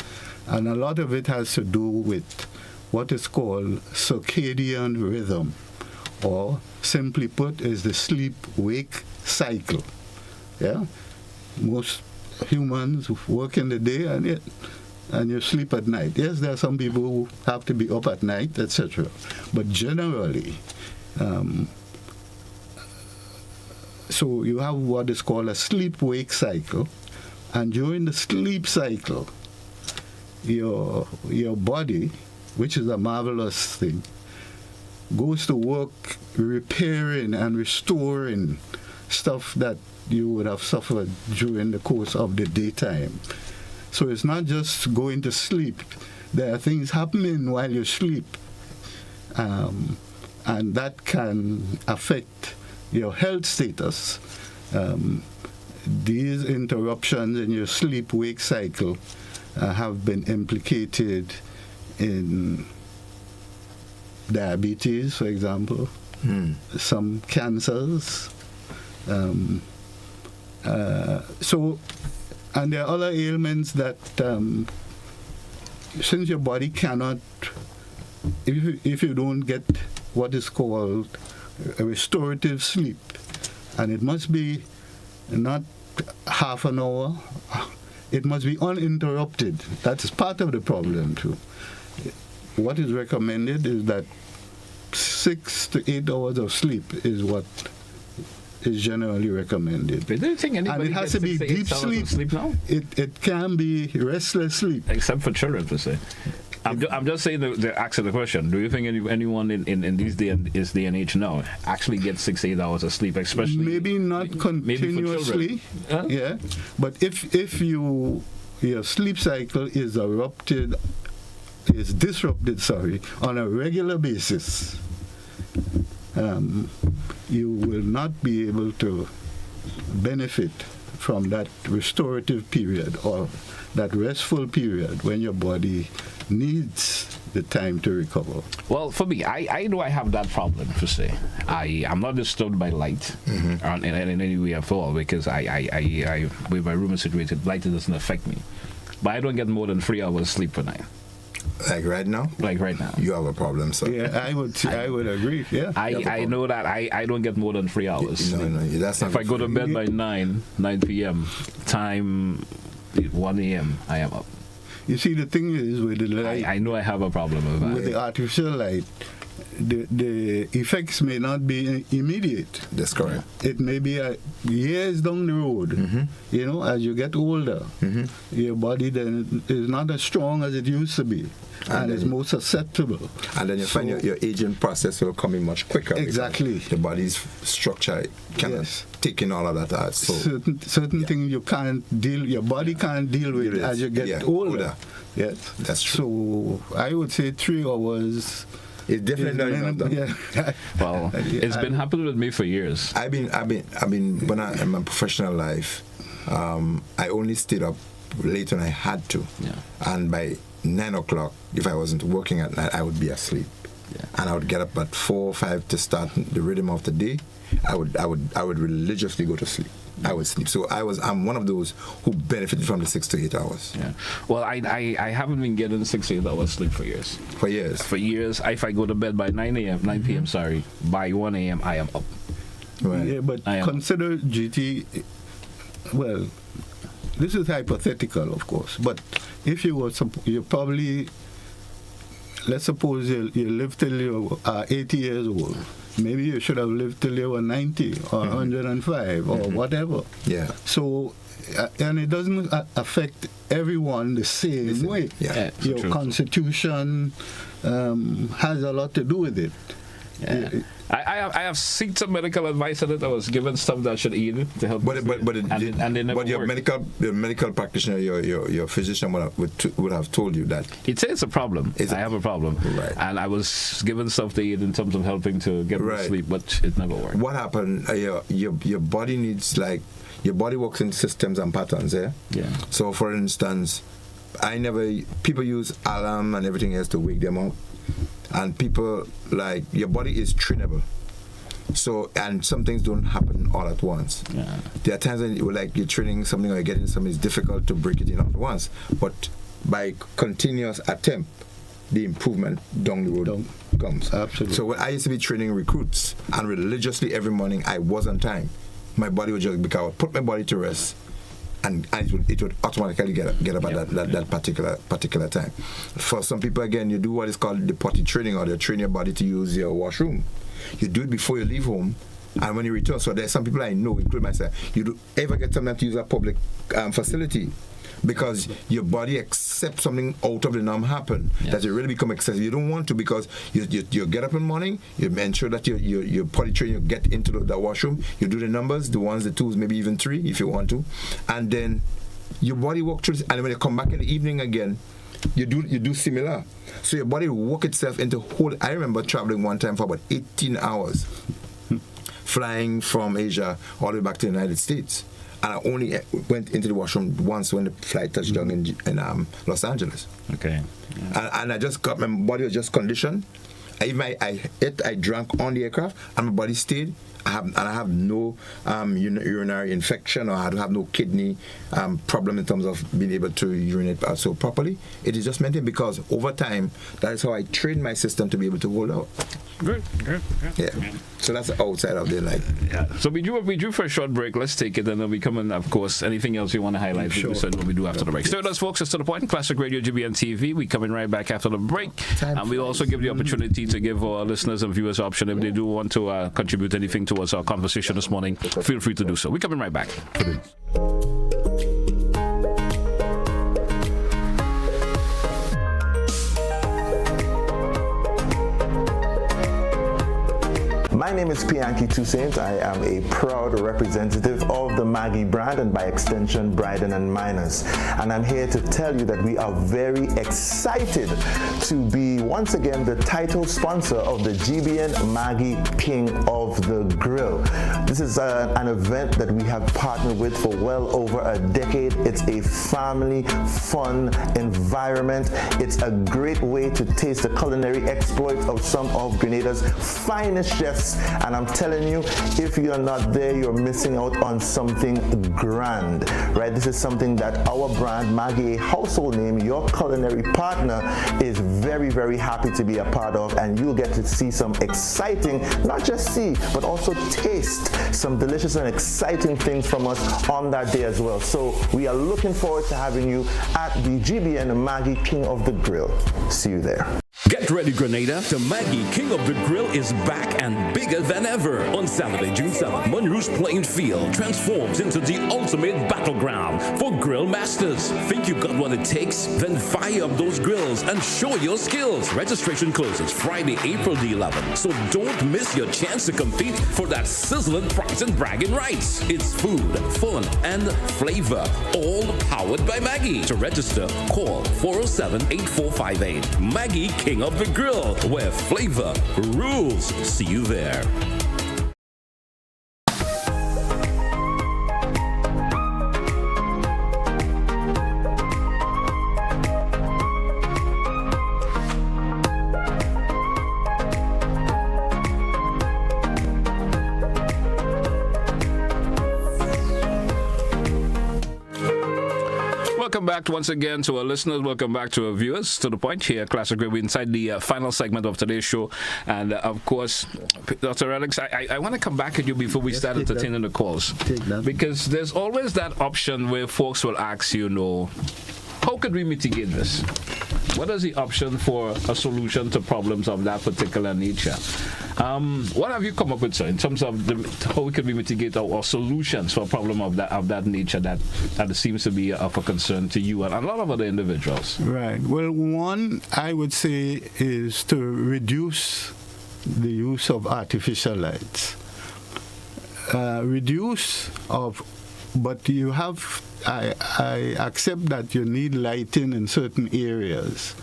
And a lot of it has to do with what is called circadian rhythm, or simply put, is the sleep-wake cycle. Yeah, most humans work in the day and you sleep at night. Yes, there are some people who have to be up at night, etc. But generally, so you have what is called a sleep-wake cycle, and during the sleep cycle, your body, which is a marvelous thing, goes to work repairing and restoring stuff that you would have suffered during the course of the daytime. So it's not just going to sleep. There are things happening while you sleep, and that can affect your health status. These interruptions in your sleep-wake cycle have been implicated in diabetes, for example, some cancers. And there are other ailments that, since your body cannot, if you don't get what is called a restorative sleep, and it must be not half an hour, it must be uninterrupted. That's part of the problem too. What is recommended is that 6 to 8 hours of sleep is what is generally recommended. But do you think anybody and it has to be deep sleep now? It can be restless sleep. Except for children, per se. I'm just saying, asking the question, do you think anyone in this day and age now actually gets 6 to 8 hours of sleep, especially? Maybe not continuously, but if your sleep cycle is disrupted on a regular basis, you will not be able to benefit from that restorative period or that restful period when your body needs the time to recover. Well, for me, I know I have that problem, per se. I'm not disturbed by light in any way at all, because I with my room is situated, light doesn't affect me. But I don't get more than 3 hours sleep per night. Like right now? Like right now. You have a problem, sir. Yeah, I would agree. Yeah. I know that I don't get more than 3 hours. No, that's not. If I go to bed by 9 p.m., time 1 a.m., I am up. You see, the thing is with the light, I know I have a problem with that. With the artificial light, the effects may not be immediate. That's correct. It may be years down the road. You know, as you get older, your body then is not as strong as it used to be, and is more susceptible. And then you find your aging process will come in much quicker. Exactly. The body's structure cannot taking all of that out. So certain things you can't deal, your body can't deal with as you get older. Yes, that's true. So I would say 3 hours. It's definitely not enough. Yeah. Well, it's been happening with me for years. I've been when I'm in my professional life, I only stayed up late when I had to, and by 9 o'clock, if I wasn't working at night, I would be asleep, and I would get up at 4 or 5 to start the rhythm of the day. I would religiously go to sleep. I would sleep. So I'm one of those who benefited from the 6 to 8 hours. Yeah. Well, I haven't been getting 6 to 8 hours sleep for years. For years. If I go to bed by 9 p.m., by 1 a.m. I am up. Right. Yeah, but consider GT. Well, this is hypothetical, of course. But if you were, you probably, let's suppose you live till you are 80 years old. Maybe you should have lived till you were 90 or 105 or whatever. Yeah. So, and it doesn't affect everyone the same way. Yeah. Your constitution has a lot to do with it. Yeah. I have seen some medical advice on it. I was given stuff that I should eat to help. But your worked. medical practitioner, your physician would have told you that it says it's a problem. I have a problem, right? And I was given stuff to eat in terms of helping to get to sleep, but it never worked. What happened? Your body needs your body works in systems and patterns. Yeah. So, for instance, people use alarm and everything else to wake them up. And people, your body is trainable. So, and some things don't happen all at once. Yeah. There are times when you're training something or you're getting something, it's difficult to break it in all at once. But by continuous attempt, the improvement down the road comes. Absolutely. So when I used to be training recruits, and religiously every morning I was on time, my body would just, because I would put my body to rest, and it would automatically get up at that particular time. For some people, again, you do what is called the potty training, or they train your body to use your washroom. You do it before you leave home, and when you return. So there's some people I know, including myself, you do ever get someone to use a public facility, because your body accepts something out of the norm happen, that you really become excessive. You don't want to, because you get up in the morning, you ensure that you potty train, you get into the washroom, you do the numbers, the 1s, the 2s, maybe even 3 if you want to, and then your body walk through this, and when you come back in the evening again, you do similar. So your body will work itself into whole. I remember traveling one time for about 18 hours, flying from Asia all the way back to the United States. And I only went into the washroom once when the flight touched down in Los Angeles. Okay. Yeah. And I just got, my body was just conditioned. I drank on the aircraft, and my body stayed. I have no urinary infection, or I have no kidney problem in terms of being able to urinate so properly. It is just maintained, because over time, that is how I trained my system to be able to hold out. Good. Yeah. So that's the outside of the So we drew for a short break. Let's take it, and then we come in. Of course, anything else you want to highlight? Sure. What we do after the break. Stay with us, folks. It's To The Point. Classic Radio, GBN TV. We coming right back after the break, and we also give the opportunity to give our listeners and viewers option if they do want to contribute anything towards our conversation this morning. Feel free to do so. We're coming right back. My name is Pianki Toussaint. I am a proud representative of the Maggie brand, and by extension, Bryden and Miners. And I'm here to tell you that we are very excited to be once again the title sponsor of the GBN Maggie King of the Grill. This is an event that we have partnered with for well over a decade. It's a family fun environment. It's a great way to taste the culinary exploits of some of Grenada's finest chefs. And I'm telling you, if you're not there, you're missing out on something grand, right? This is something that our brand, Maggie, a household name, your culinary partner, is very, very happy to be a part of. And you'll get to see some exciting, not just see, but also taste some delicious and exciting things from us on that day as well. So we are looking forward to having you at the GBN Maggie King of the Grill. See you there. Get ready, Grenada. The Maggie King of the Grill is back and bigger than ever. On Saturday, June 7th, Monroe's playing field transforms into the ultimate battleground for grill masters. Think you got what it takes? Then fire up those grills and show your skills. Registration closes Friday, April the 11th. So don't miss your chance to compete for that sizzling prize and bragging rights. It's food, fun, and flavor, all powered by Maggie. To register, call 407-8458. Maggie King of the Grill, where flavor rules. See you there. Welcome back once again to our listeners. Welcome back to our viewers. To the point here, Classic Grid. We're inside the final segment of today's show. And of course, Dr. Radix, I want to come back at you before we start entertaining the calls. Because there's always that option where folks will ask you, how could we mitigate this? What is the option for a solution to problems of that particular nature? What have you come up with, sir, in terms of how we could mitigate or solutions for a problem of that nature that seems to be of a concern to you and a lot of other individuals? Right. Well, one I would say is to reduce the use of artificial lights. But you have. I accept that you need lighting in certain areas,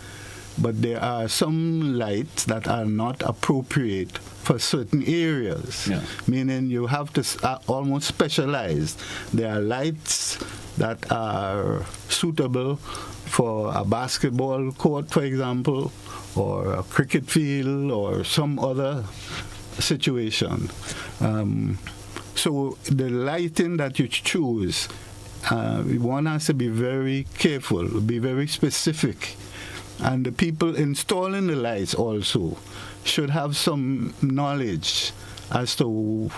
but there are some lights that are not appropriate for certain areas, meaning you have to almost specialize. There are lights that are suitable for a basketball court, for example, or a cricket field, or some other situation. So the lighting that you choose, one has to be very careful, be very specific. And the people installing the lights also should have some knowledge as to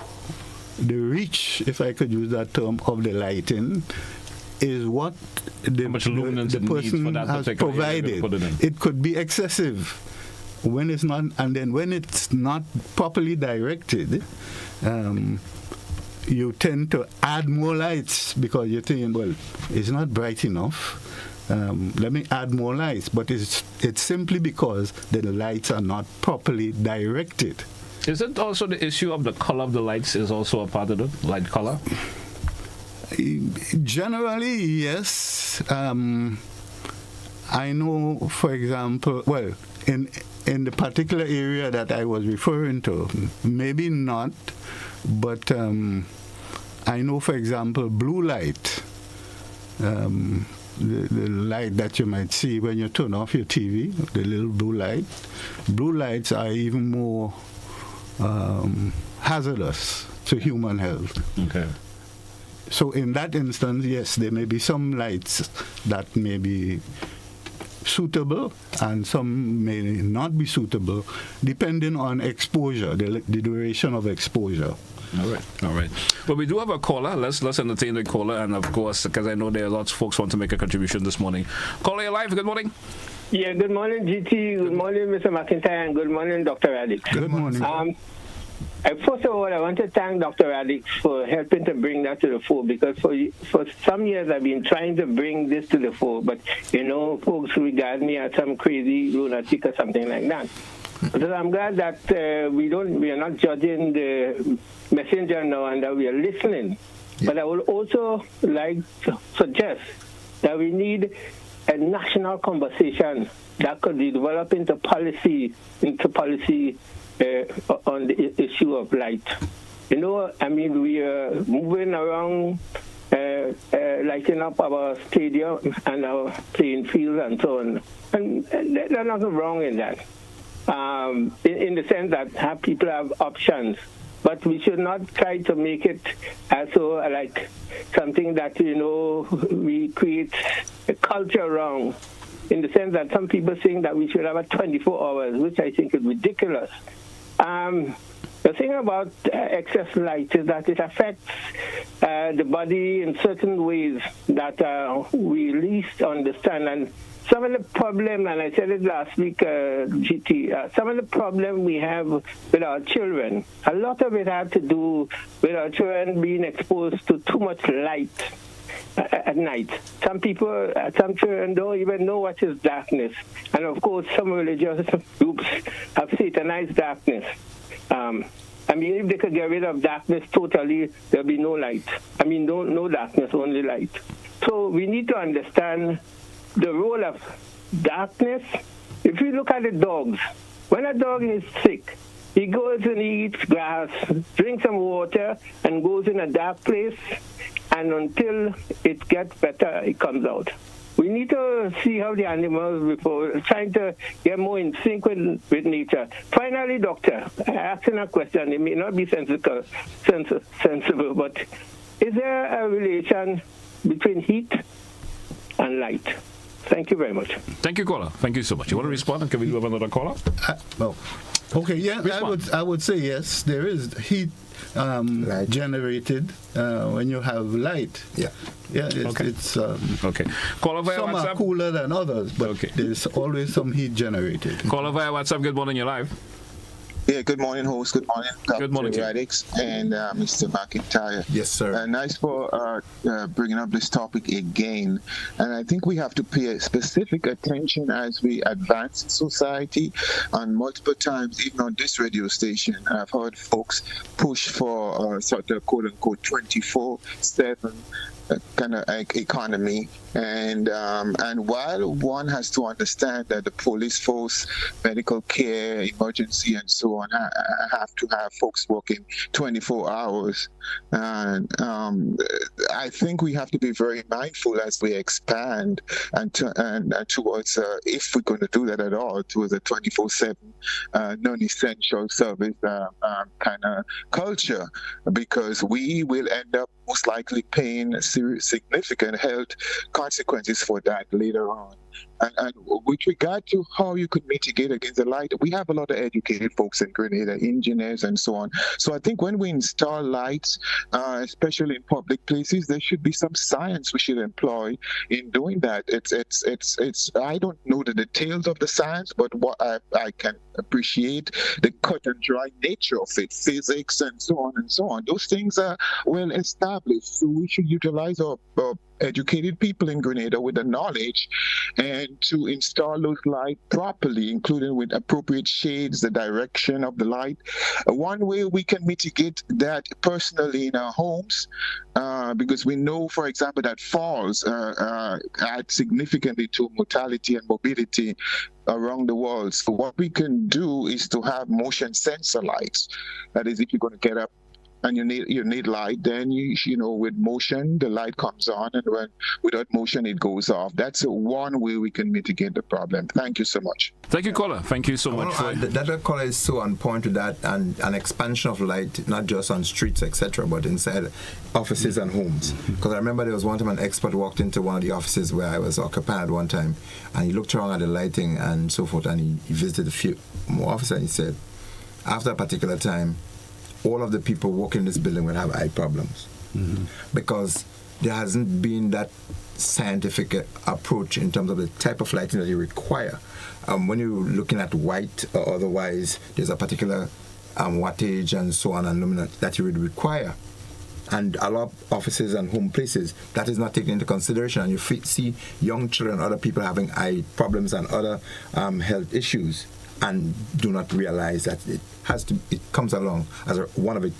the reach, if I could use that term, of the lighting, is what the person has provided. It could be excessive when it's not, and then when it's not properly directed, you tend to add more lights because you're thinking, well, it's not bright enough. Let me add more lights. But it's simply because the lights are not properly directed. Is it also the issue of the color of the lights is also a part of it, light color? Generally, yes. I know, for example, well, in the particular area that I was referring to, maybe not, but I know, for example, blue light, the light that you might see when you turn off your TV, the little blue light. Blue lights are even more hazardous to human health. Okay. So in that instance, yes, there may be some lights that may be suitable and some may not be suitable, depending on exposure, the duration of exposure. All right. Well, we do have a caller. Let's entertain the caller, and of course, because I know there are lots of folks want to make a contribution this morning. Caller, you're live. Good morning. Yeah, good morning, GT. Good morning, Mr. McIntyre, and good morning, Dr. Radix. Good morning. First of all, I want to thank Dr. Radix for helping to bring that to the fore, because for some years I've been trying to bring this to the fore, but, folks regard me as some crazy lunatic or something like that. So I'm glad that we are not judging the messenger now and that we are listening. Yeah. But I would also like to suggest that we need a national conversation that could develop into policy on the issue of light. We are moving around lighting up our stadium and our playing fields and so on. And there's nothing wrong in that. In the sense that people have options. But we should not try to make it as so like something that, we create a culture around, in the sense that some people think that we should have a 24 hours, which I think is ridiculous. The thing about excess light is that it affects the body in certain ways that we least understand. And some of the problem, and I said it last week, GT, some of the problem we have with our children, a lot of it had to do with our children being exposed to too much light at night. Some children don't even know what is darkness. And of course, some religious groups have satanized darkness. I mean, if they could get rid of darkness totally, there'll be no light. I mean, no darkness, only light. So we need to understand the role of darkness. If you look at the dogs, when a dog is sick, he goes and he eats grass, drinks some water, and goes in a dark place, and until it gets better, it comes out. We need to see how the animals, before trying to get more in sync with nature. Finally, doctor, I asked a question. It may not be sensible, but is there a relation between heat and light? Thank you very much. Thank you, caller. Thank you so much. You want to respond? And can we have another caller? Okay, yeah, I would say yes. There is heat generated when you have light. Yeah. Yeah, it's okay. Caller via some WhatsApp. are cooler than others, but there's always some heat generated. Caller via WhatsApp. Good morning, you're live. Yeah, good morning, host. Good morning, Good morning, Radix and Mr. McIntyre. Yes, sir. Nice for bringing up this topic again. And I think we have to pay specific attention as we advance in society. On multiple times, even on this radio station, I've heard folks push for sort of quote-unquote 24/7 kind of economy, and while one has to understand that the police force, medical care, emergency, and so on have to have folks working 24 hours, and I think we have to be very mindful as we expand and towards if we're going to do that at all, towards a 24/7 non-essential service kind of culture, because we will end up most likely paying significant health consequences for that later on. And with regard to how you could mitigate against the light, we have a lot of educated folks in Grenada, engineers and so on. So I think when we install lights, especially in public places, there should be some science we should employ in doing that. It's I don't know the details of the science, but what I can appreciate the cut and dry nature of it, physics and so on and so on. Those things are well established, so we should utilize our educated people in Grenada with the knowledge and to install those lights properly, including with appropriate shades, the direction of the light. One way we can mitigate that personally in our homes, because we know, for example, that falls add significantly to mortality and morbidity around the world. So what we can do is to have motion sensor lights. That is, if you're going to get up and you need light, then you know with motion the light comes on, and when without motion it goes off. That's one way we can mitigate the problem. Thank you so much. Thank you, caller. Thank you so much. That caller is so on point to that, and an expansion of light, not just on streets, etc., but inside offices and homes. Because I remember there was one time an expert walked into one of the offices where I was occupied at one time, and he looked around at the lighting and so forth, and he visited a few more offices, and he said, after a particular time, all of the people working in this building will have eye problems, because there hasn't been that scientific approach in terms of the type of lighting that you require. When you're looking at white or otherwise, there's a particular wattage and so on and luminance that you would require. And a lot of offices and home places, that is not taken into consideration. And you see young children, other people having eye problems and other health issues, and do not realize that it comes along as one of it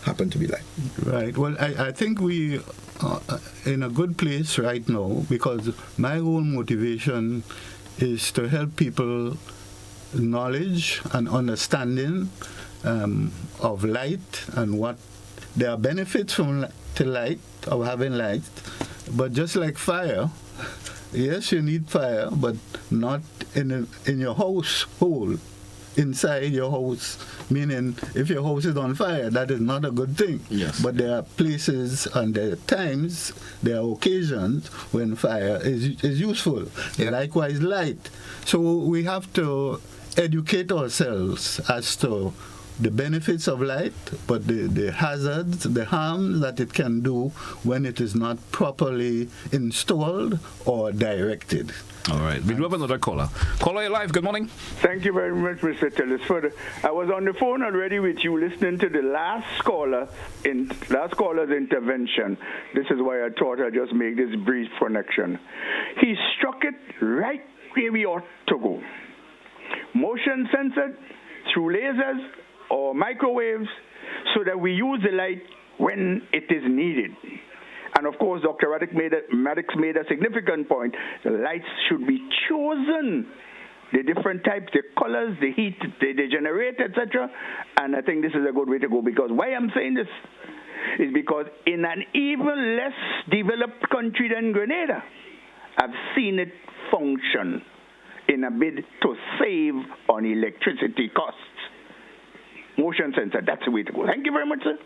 happened to be like. Right. Well, I think we are in a good place right now, because my whole motivation is to help people knowledge and understanding of light and what there are benefits from to light, of having light. But just like fire, yes, you need fire, but not in your household, inside your house. Meaning, if your house is on fire, that is not a good thing. Yes. But there are places and there are times, there are occasions when fire is useful. Yeah. Likewise, light. So we have to educate ourselves as to the benefits of light, but the hazards, the harm that it can do when it is not properly installed or directed. All right. We do have another caller. Caller, you're live. Good morning. Thank you very much, Mr. Telesford. I was on the phone already with you listening to the last caller's intervention. This is why I thought I'd just make this brief connection. He struck it right where we ought to go. Motion censored through lasers or microwaves so that we use the light when it is needed. And of course, Dr. Radix made a significant point. The lights should be chosen, the different types, the colors, the heat they generate, etc. And I think this is a good way to go, because why I'm saying this is because in an even less developed country than Grenada, I've seen it function in a bid to save on electricity costs. Motion sensor, that's the way to go. Thank you very much, sir.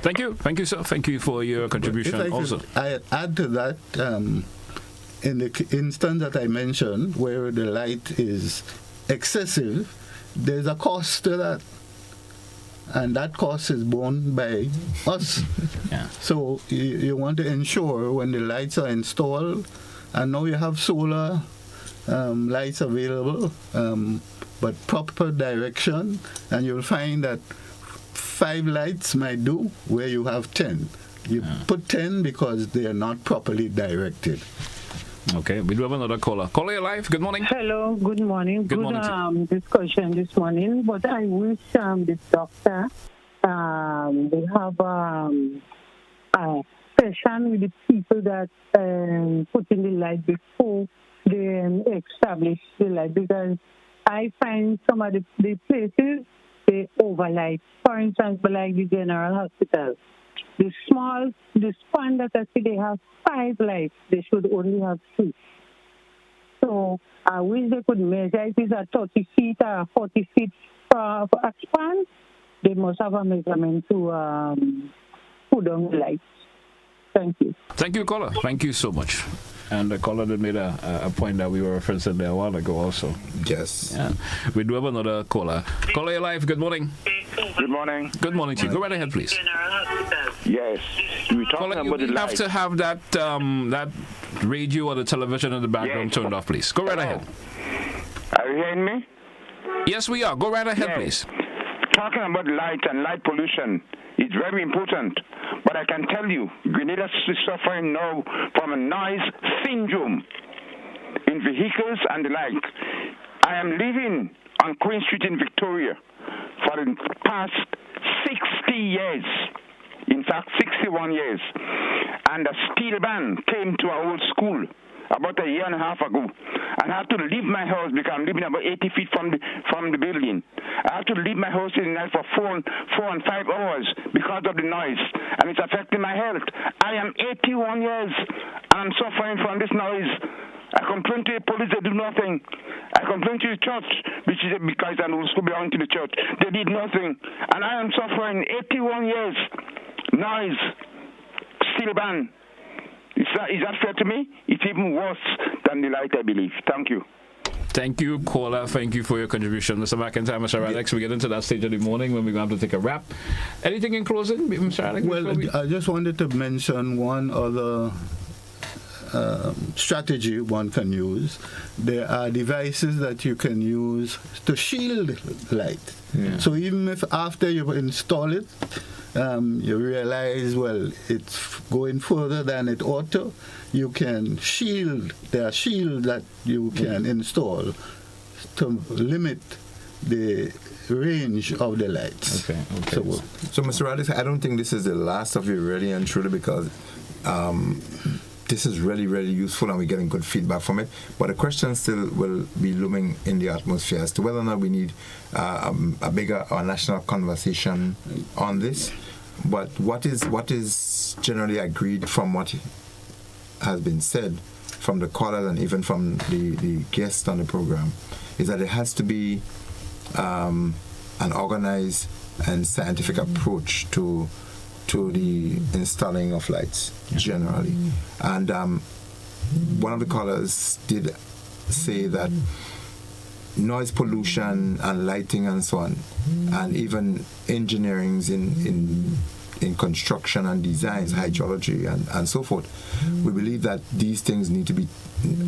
Thank you, sir. Thank you for your contribution also. I add to that, in the instance that I mentioned, where the light is excessive, there's a cost to that. And that cost is borne by us. Yeah. So you want to ensure when the lights are installed, and now you have solar lights available, but proper direction, and you'll find that 5 lights might do where you have 10. You put 10 because they are not properly directed. Okay, we do have another caller. Caller, you're live. Good morning. Hello, good morning. Good morning. Discussion this morning, but I wish this doctor they have a session with the people that put in the light before they establish the light, because I find some of the places they overlight. For instance, like the General Hospital, the span that I see they have 5 lights, they should only have 2. So I wish they could measure it is at 30 feet or 40 feet for a span. They must have a measurement to put on the lights. Thank you. Thank you, caller. Thank you so much. And the caller that made a point that we were referencing there a while ago also. Yes. Yeah. We do have another caller. Caller, you're live. Good morning. Good morning. Good morning to you. Go right ahead, please. Yes. We're talking Caller, about the you light. have to have that radio or the television in the background turned off, please. Go right ahead. Are you hearing me? Yes, we are. Go right ahead, please. Talking about light and light pollution is very important. But I can tell you, Grenada is suffering now from a noise syndrome in vehicles and the like. I am living on Queen Street in Victoria for the past 60 years. In fact, 61 years. And a steel ban came to our old school about a year and a half ago. And I had to leave my house because I'm living about 80 feet from the building. I had to leave my house in the night for 4 and 5 hours because of the noise. And it's affecting my health. I am 81 years and I'm suffering from this noise. I complain to the police, they do nothing. I complain to the church, which is because I will still belong to the church. They did nothing. And I am suffering 81 years. Noise. Steel ban. Is that fair to me? It's even worse than the light, I believe. Thank you. Thank you, caller. Thank you for your contribution, Mr. McIntyre, Mr. Radix. We get into that stage of the morning when we're going to have to take a wrap. Anything in closing, Mr. Radix? Well, I just wanted to mention one other strategy one can use. There are devices that you can use to shield light. Yeah. So even if after you install it, you realize, well, it's going further than it ought to, you can shield, there are shields that you can install to limit the range of the lights. Okay. So Mr. Radix, I don't think this is the last of you, really and truly, because this is really, really useful and we're getting good feedback from it. But the question still will be looming in the atmosphere as to whether or not we need a bigger or national conversation on this. But what is generally agreed from what has been said from the callers and even from the guests on the program is that it has to be an organized and scientific approach to the installing of lights generally. And one of the callers did say that noise pollution and lighting and so on, and even engineerings in construction and designs, hydrology and so forth. We believe that these things need to be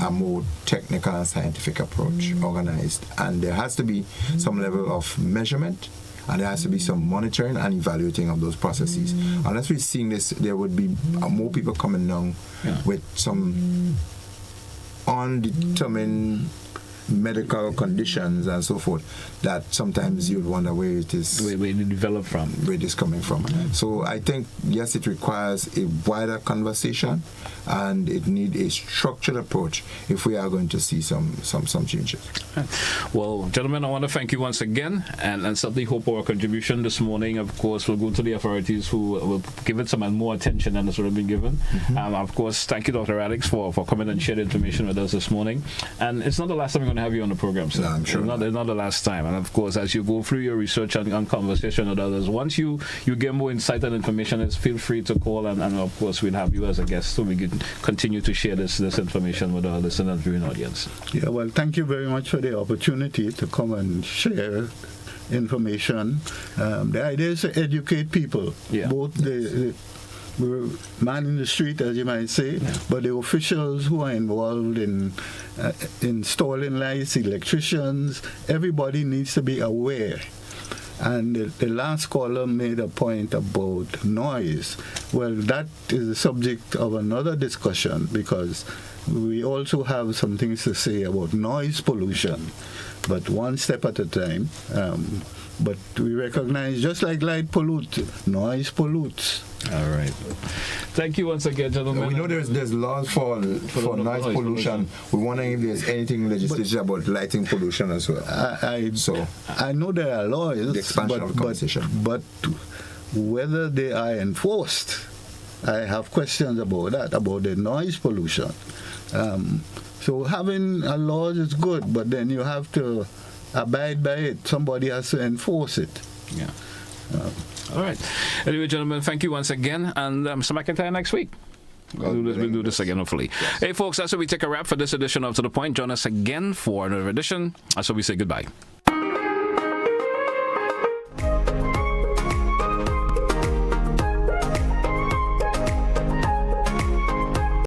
a more technical and scientific approach, organized, and there has to be some level of measurement, and there has to be some monitoring and evaluating of those processes. Unless we're seeing this, there would be more people coming along with some undetermined medical conditions and so forth that sometimes you'd wonder where it is, where it developed from, where it is coming from. So I think, yes, it requires a wider conversation, and it needs a structured approach if we are going to see some changes. Well, gentlemen, I want to thank you once again, and certainly hope our contribution this morning, of course, will go to the authorities who will give it some more attention than has already been given. Of course, thank you, Dr. Radix, for coming and sharing information with us this morning. And it's not the last time we're going to have you on the program, sir. No, I'm sure. It's not the last time. And of course, as you go through your research and conversation with others, once you get more insight and information, feel free to call, and of course, we'll have you as a guest so we can continue to share this information with our listener and viewing audience. Yeah, well, thank you very much for the opportunity to come and share information. The idea is to educate people, both the man in the street, as you might say, but the officials who are involved in installing lights, electricians, everybody needs to be aware. And the last caller made a point about noise. Well, that is the subject of another discussion, because we also have some things to say about noise pollution, but one step at a time. But we recognize, just like light pollutes, noise pollutes. All right. Thank you once again, gentlemen. We know there's laws for noise pollution. We're wondering if there's anything legislation about lighting pollution as well. I know there are laws, the expansion of the conversation. But whether they are enforced, I have questions about that, about the noise pollution. So having a law is good, but then you have to abide by it. Somebody has to enforce it. Yeah. All right. Anyway, gentlemen, thank you once again, and Mr. McIntyre next week. We'll do this again, hopefully. Yes. Hey, folks, that's how we take a wrap for this edition of To The Point. Join us again for another edition. That's how we say goodbye.